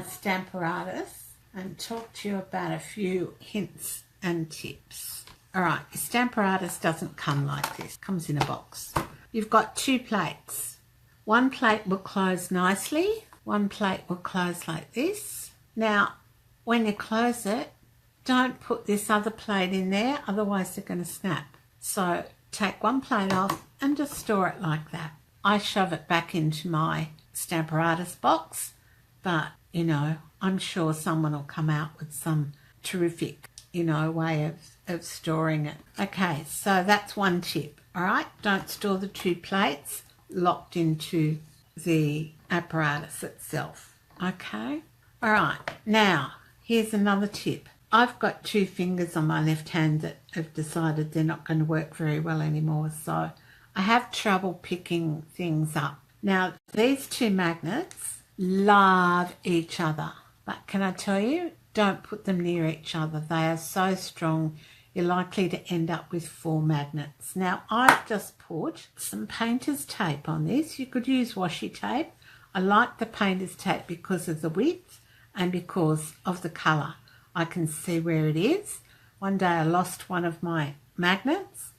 Stamparatus and talk to you about a few hints and tips. Alright, your Stamparatus doesn't come like this, it comes in a box. You've got 2 plates. One plate will close nicely, one plate will close like this. Now, when you close it, don't put this other plate in there, otherwise they're going to snap. So take one plate off and just store it like that. I shove it back into my Stamparatus box, but, you know, I'm sure someone will come out with some terrific, you know, way of storing it. Okay, so that's one tip, all right? Don't store the 2 plates locked into the apparatus itself, okay? All right, now, here's another tip. I've got 2 fingers on my left hand that have decided they're not going to work very well anymore, so I have trouble picking things up. Now, these 2 magnets love each other, but can I tell you, don't put them near each other. They are so strong, you're likely to end up with 4 magnets. Now, I've just put some painter's tape on this. You could use washi tape. I like the painter's tape because of the width and because of the colour. I can see where it is. One day I lost one of my magnets,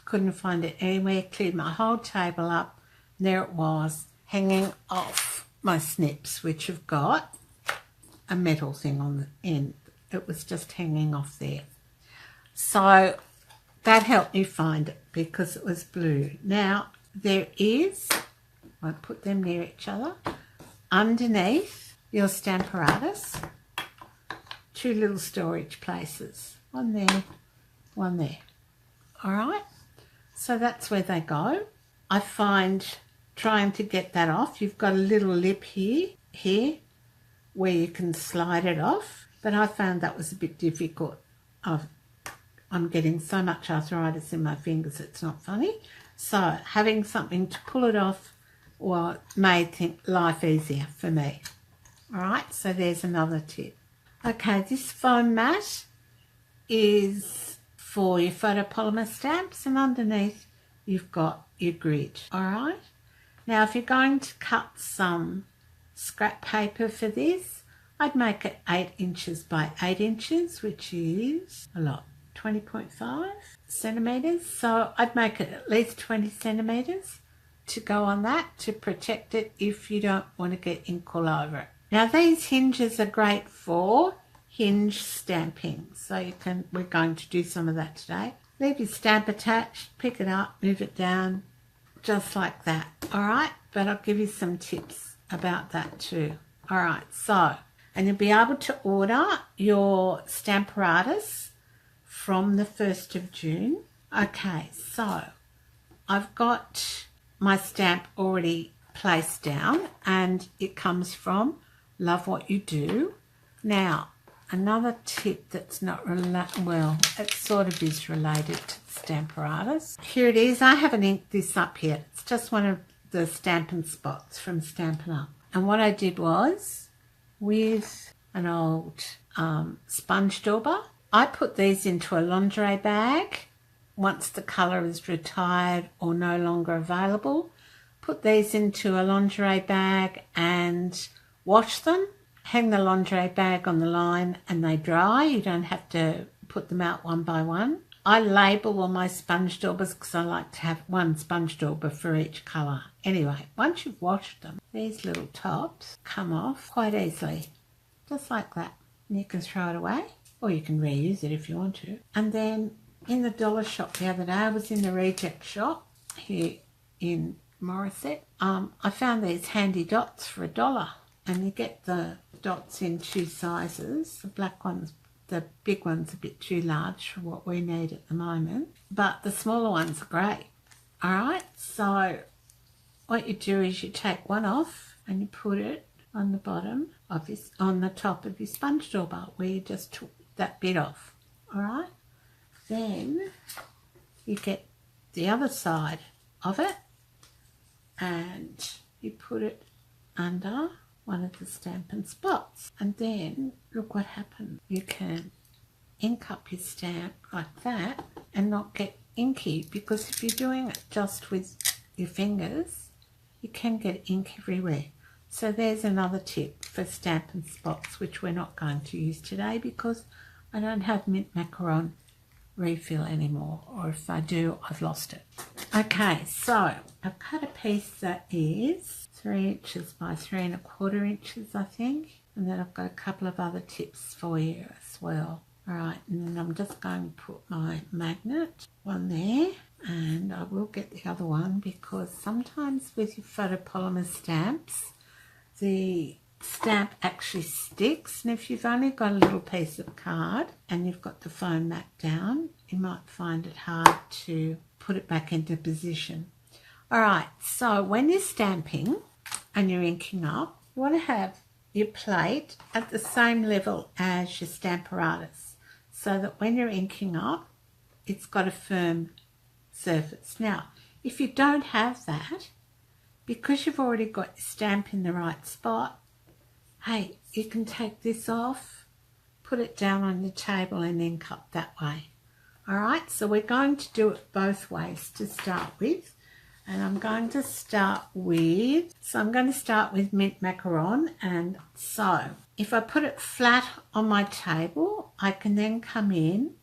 couldn't find it anywhere, cleared my whole table up, and there it was, hanging off my snips, which have got a metal thing on the end. It was just hanging off there. So that helped me find it because it was blue. Now there is, I won't put them near each other, underneath your Stamparatus, 2 little storage places. One there, one there. All right, so that's where they go. I find trying to get that off, you've got a little lip here, where you can slide it off, but I found that was a bit difficult. I'm getting so much arthritis in my fingers, it's not funny. So having something to pull it off made life easier for me. All right, so there's another tip. Okay, this foam mat is for your photopolymer stamps, and underneath you've got your grid. All right, now if you're going to cut some scrap paper for this, I'd make it 8 inches by 8 inches, which is a lot, 20.5 centimetres. So I'd make it at least 20 centimetres to go on that to protect it if you don't want to get ink all over it. Now these hinges are great for hinge stamping, so we're going to do some of that today. Leave your stamp attached, pick it up, move it down, just like that, all right? But I'll give you some tips about that too. All right, so, and you'll be able to order your Stamparatus from the 1st of June. Okay, so I've got my stamp already placed down and it comes from Love What You Do. Now, another tip that's not well, it sort of is related to the Stamparatus. Here it is. I haven't inked this up yet. It's just one of the Stampin' Spots from Stampin' Up. And what I did was, with an old sponge dauber, I put these into a lingerie bag. Once the colour is retired or no longer available, put these into a lingerie bag and wash them. Hang the lingerie bag on the line and they dry. You don't have to put them out one by one. I label all my sponge daubers because I like to have one sponge dauber for each colour. Anyway, once you've washed them, these little tops come off quite easily, just like that. And you can throw it away or you can reuse it if you want to. And then in the dollar shop the other day, I was in the reject shop here in Morisset. I found these handy dots for $1. And you get the dots in 2 sizes. The black ones, the big one's a bit too large for what we need at the moment, but the smaller ones are great. All right, so what you do is you take one off and you put it on the bottom of this, on the top of your sponge dauber where you just took that bit off. All right, then you get the other side of it and you put it under one of the Stampin' Spots, and then look what happens. You can ink up your stamp like that and not get inky, because if you're doing it just with your fingers, you can get ink everywhere. So there's another tip for Stampin' Spots, which we're not going to use today because I don't have mint macaron refill anymore, or if I do, I've lost it. Okay, so I've cut a piece that is 3 inches by 3 1/4 inches, I think, and then I've got a couple of other tips for you as well. All right, and then I'm just going to put my magnet one there, and I will get the other one because sometimes with your photopolymer stamps, the stamp actually sticks, and if you've only got a little piece of card and you've got the foam mat down, you might find it hard to put it back into position. All right, so when you're stamping and you're inking up, you want to have your plate at the same level as your Stamparatus so that when you're inking up, it's got a firm surface. Now, if you don't have that, because you've already got your stamp in the right spot, hey, you can take this off, put it down on the table and ink up that way. All right, so we're going to do it both ways to start with. And I'm going to start with, mint macaron. And so if I put it flat on my table, I can then come in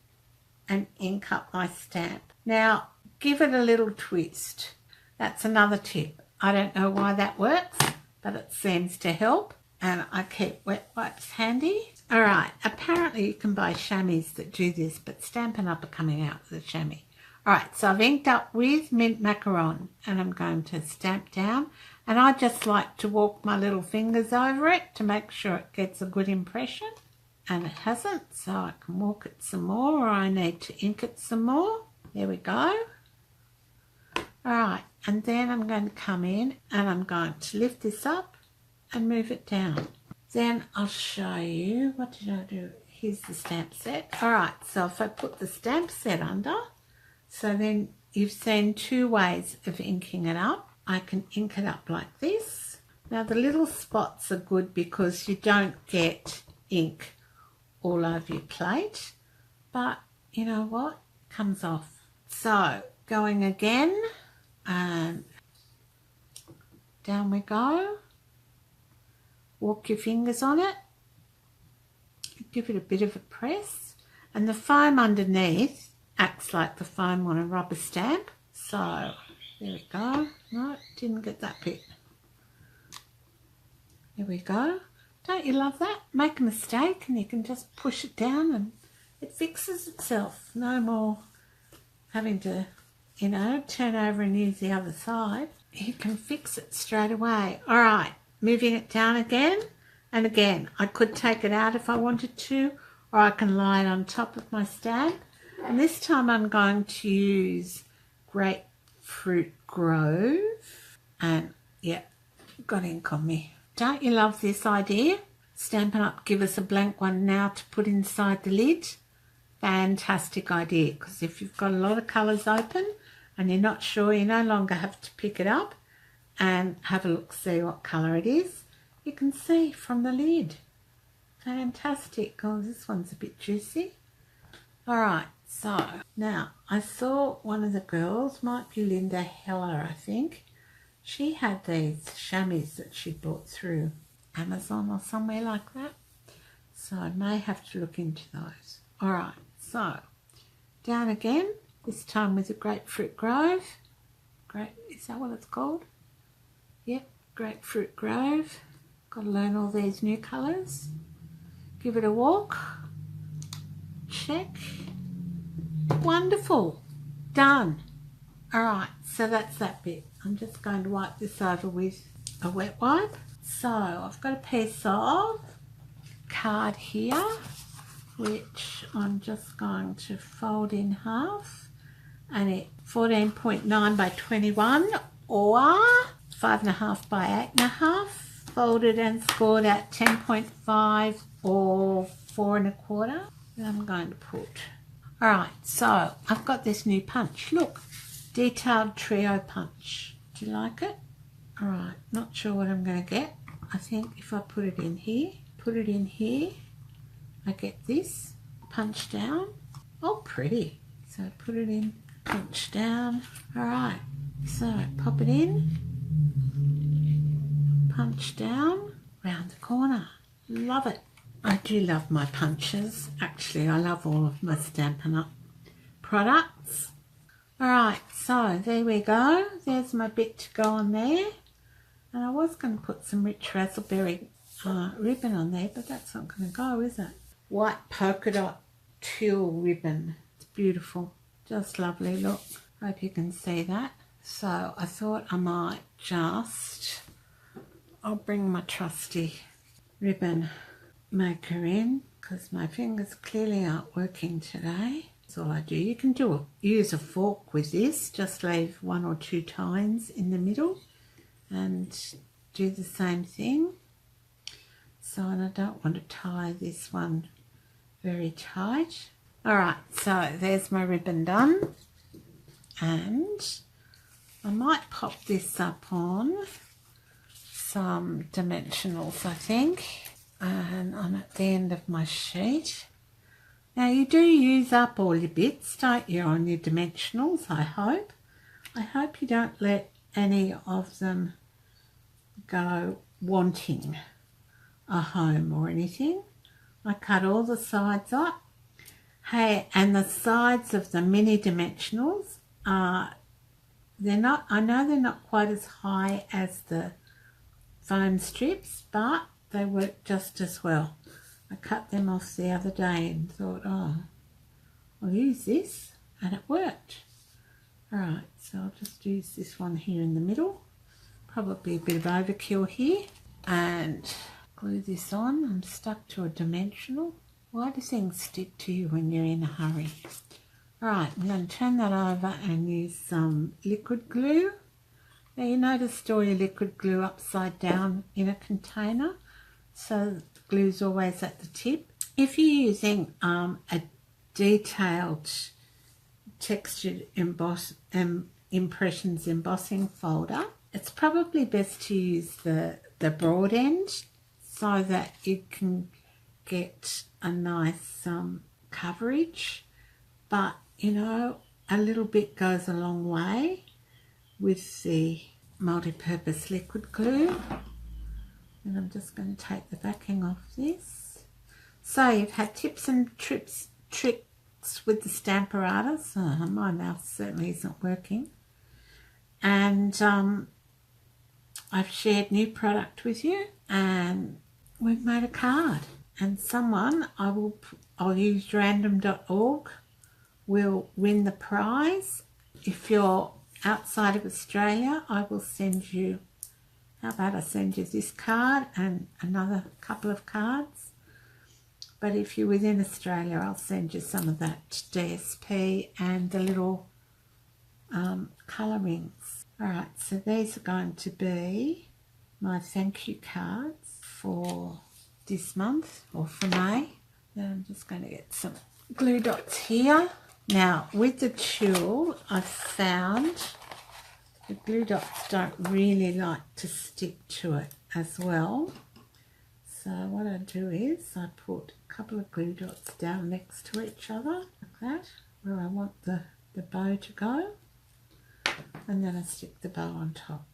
and ink up my stamp. Now, give it a little twist. That's another tip. I don't know why that works, but it seems to help. And I keep wet wipes handy. All right, apparently you can buy chamois that do this, but Stampin' Up are coming out with a chamois. All right, so I've inked up with mint macaron and I'm going to stamp down. And I just like to walk my little fingers over it to make sure it gets a good impression. And it hasn't, so I can walk it some more, or I need to ink it some more. There we go. All right, and then I'm going to come in and I'm going to lift this up and move it down. Then I'll show you, what did I do? Here's the stamp set. All right, so if I put the stamp set under, so then you've seen two ways of inking it up. I can ink it up like this. Now the little spots are good because you don't get ink all over your plate, but you know what? Comes off. So going again, and down we go. Walk your fingers on it, give it a bit of a press, and the foam underneath acts like the foam on a rubber stamp. So there we go. No, didn't get that bit. There we go. Don't you love that? Make a mistake and you can just push it down and it fixes itself. No more having to, you know, turn over and use the other side. You can fix it straight away. All right. Moving it down again and again. I could take it out if I wanted to, or I can lie it on top of my stamp. And this time I'm going to use Grapefruit Grove. And yeah, got ink on me. Don't you love this idea? Stampin' Up give us a blank one now to put inside the lid. Fantastic idea, because if you've got a lot of colours open and you're not sure, you no longer have to pick it up and have a look, see what colour it is. You can see from the lid. Fantastic. Oh, this one's a bit juicy. All right, so now I saw one of the girls, might be Linda Heller, I think. She had these chamois that she bought through Amazon or somewhere like that. So I may have to look into those. All right, so down again, this time with the Grapefruit Grove. Is that what it's called? Yep, Grapefruit Grove. Got to learn all these new colours. Give it a walk. Check. Wonderful. Done. All right, so that's that bit. I'm just going to wipe this over with a wet wipe. So I've got a piece of card here, which I'm just going to fold in half. And it's 14.9 by 21 or 5.5 by 8.5, folded and scored at 10.5 or 4 1/4. And I'm going to put. All right, so I've got this new punch. Look, detailed trio punch. Do you like it? All right, not sure what I'm going to get. I think if I put it in here, I get this punch down. Oh, pretty. So put it in, punch down. All right, so pop it in, punch down round the corner. Love it. I do love my punches. Actually, I love all of my Stampin' Up products. Alright, so there we go. There's my bit to go on there. And I was going to put some rich raspberry ribbon on there, but that's not going to go, is it? White polka dot teal ribbon. It's beautiful. Just lovely, look. Hope you can see that. So I thought I might I'll bring my trusty ribbon maker in because my fingers clearly aren't working today. That's all I do. You can use a fork with this. Just leave 1 or 2 tines in the middle and do the same thing. So, and I don't want to tie this one very tight. Alright, so there's my ribbon done. And I might pop this up on some dimensionals, I think. And I'm at the end of my sheet. Now you do use up all your bits, don't you, on your dimensionals, I hope. I hope you don't let any of them go wanting a home or anything. I cut all the sides up. Hey, and the sides of the mini dimensionals are, I know they're not quite as high as the foam strips, but they work just as well. I cut them off the other day and thought, oh, I'll use this, and it worked. Alright, so I'll just use this one here in the middle. Probably a bit of overkill here. And glue this on. I'm stuck to a dimensional. Why do things stick to you when you're in a hurry? Alright, I'm going to turn that over and use some liquid glue. Now you notice store your liquid glue upside down in a container, so the glue's always at the tip. If you're using a detailed textured impressions embossing folder, it's probably best to use the broad end so that you can get a nice coverage, but you know, a little bit goes a long way with the multi-purpose liquid glue. And I'm just going to take the backing off this. So you've had tips and tricks with the Stamparatus. My mouth certainly isn't working. And I've shared new product with you, and we've made a card. And someone, I'll use random.org, will win the prize. If you're outside of Australia, I will send you, how about I send you this card and another couple of cards. But if you're within Australia, I'll send you some of that DSP and the little colour rings. Alright, so these are going to be my thank you cards for this month, or for May. Then I'm just going to get some glue dots here. Now with the tulle, I've found the glue dots don't really like to stick to it as well. So what I do is I put a couple of glue dots down next to each other, like that, where I want the bow to go. And then I stick the bow on top.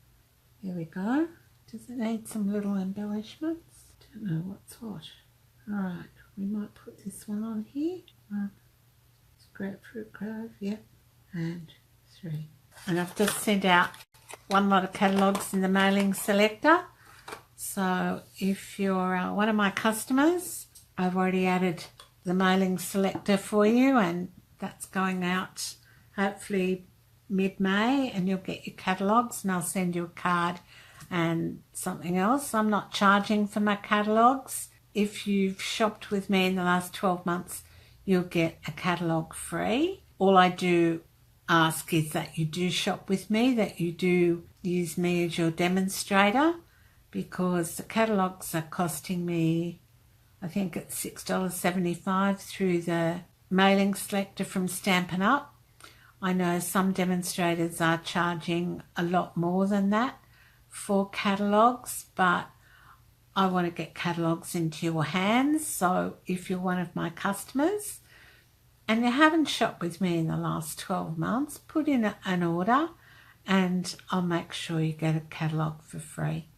There we go. Does it need some little embellishments? Don't know what's what. Alright, we might put this one on here. Grapefruit Grove, yep. And 3. And I've just sent out one lot of catalogues in the mailing selector. So if you're one of my customers, I've already added the mailing selector for you, and that's going out hopefully mid-May, and you'll get your catalogues, and I'll send you a card and something else. I'm not charging for my catalogues. If you've shopped with me in the last 12 months, you'll get a catalogue free. All I do ask is that you do shop with me, that you do use me as your demonstrator, because the catalogues are costing me, I think it's $6.75 through the mailing selector from Stampin' Up. I know some demonstrators are charging a lot more than that for catalogues, but I want to get catalogues into your hands. So if you're one of my customers and you haven't shopped with me in the last 12 months, put in an order and I'll make sure you get a catalogue for free.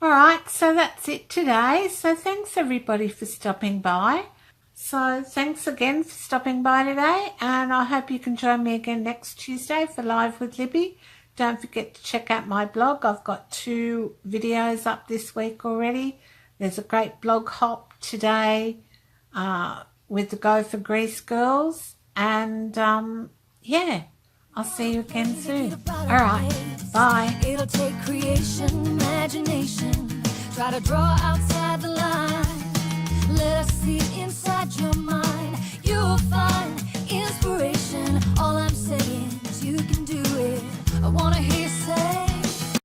Alright, so that's it today. So thanks everybody for stopping by. So thanks again for stopping by today, and I hope you can join me again next Tuesday for Live with Libby. Don't forget to check out my blog. I've got 2 videos up this week already. There's a great blog hop today with the Go for Grease girls, and yeah, I'll see you again soon. Alright, bye. It'll take creation, imagination. Try to draw outside the line. Let us see inside your mind. You'll find inspiration. All I'm saying is you can do it. I wanna hear